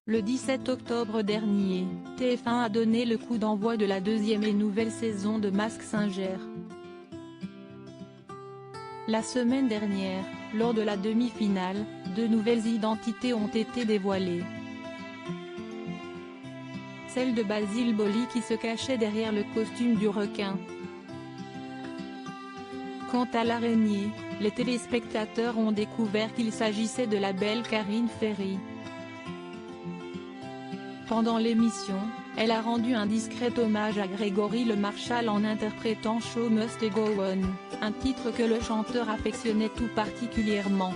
Le 17 octobre dernier, TF1 a donné le coup d'envoi de la deuxième et nouvelle saison de Mask Singer. La semaine dernière, lors de la demi-finale, deux nouvelles identités ont été dévoilées. Celle de Basile Boli qui se cachait derrière le costume du requin. Quant à l'araignée, les téléspectateurs ont découvert qu'il s'agissait de la belle Karine Ferry. Pendant l'émission, elle a rendu un discret hommage à Grégory Le Marchal en interprétant Show Must Go On, un titre que le chanteur affectionnait tout particulièrement.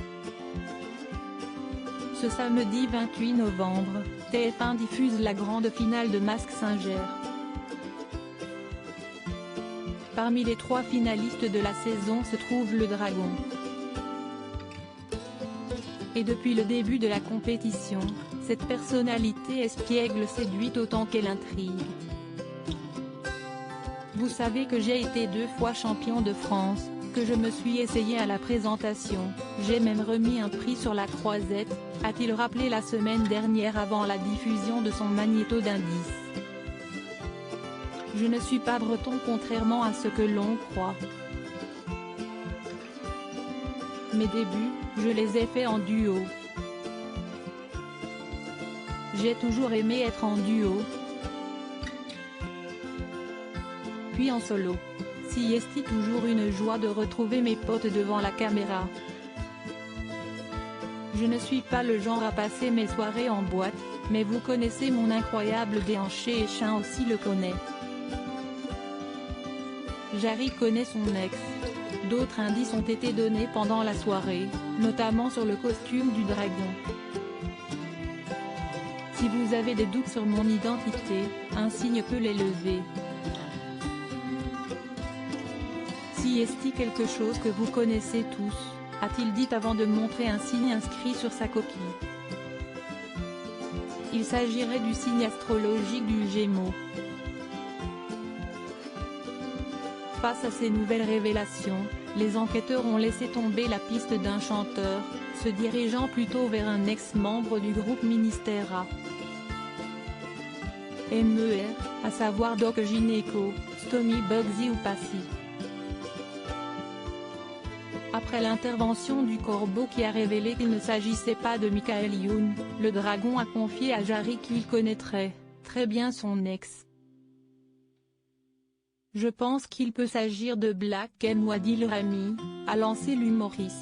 Ce samedi 28 novembre, TF1 diffuse la grande finale de Mask Singer. Parmi les trois finalistes de la saison se trouve le Dragon. Et depuis le début de la compétition, cette personnalité espiègle séduit autant qu'elle intrigue. Vous savez que j'ai été 2 fois champion de France, que je me suis essayé à la présentation, j'ai même remis un prix sur la croisette, a-t-il rappelé la semaine dernière avant la diffusion de son magnéto d'indices. Je ne suis pas breton contrairement à ce que l'on croit. Mes débuts, je les ai faits en duo. J'ai toujours aimé être en duo. Puis en solo. Si est toujours une joie de retrouver mes potes devant la caméra. Je ne suis pas le genre à passer mes soirées en boîte, mais vous connaissez mon incroyable déhanché et Chin aussi le connaît. Jarry connaît son ex. D'autres indices ont été donnés pendant la soirée, notamment sur le costume du dragon. Si vous avez des doutes sur mon identité, un signe peut les lever. Si est-il quelque chose que vous connaissez tous, a-t-il dit avant de montrer un signe inscrit sur sa coquille. Il s'agirait du signe astrologique du Gémeaux. Face à ces nouvelles révélations, les enquêteurs ont laissé tomber la piste d'un chanteur, se dirigeant plutôt vers un ex-membre du groupe Ministera. MER, à savoir Doc Gynéco, Stomy Bugsy ou Passy. Après l'intervention du Corbeau qui a révélé qu'il ne s'agissait pas de Michael Youn, le Dragon a confié à Jarry qu'il connaîtrait très bien son ex. Je pense qu'il peut s'agir de Black M ou Adil Rami, a lancé l'humoriste.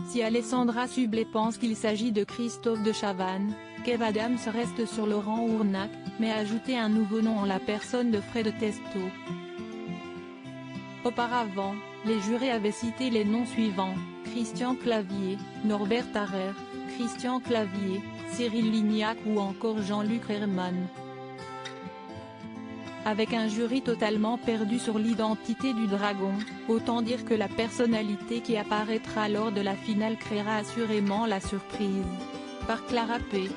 Si Alessandra Sublet pense qu'il s'agit de Christophe de Chavannes, Kev Adams reste sur Laurent Ournac, mais a ajouté un nouveau nom en la personne de Fred Testo. Auparavant, les jurés avaient cité les noms suivants, Christian Clavier, Norbert Tarrer, Christian Clavier, Cyril Lignac ou encore Jean-Luc Herrmann. Avec un jury totalement perdu sur l'identité du dragon, autant dire que la personnalité qui apparaîtra lors de la finale créera assurément la surprise. Par Clara P.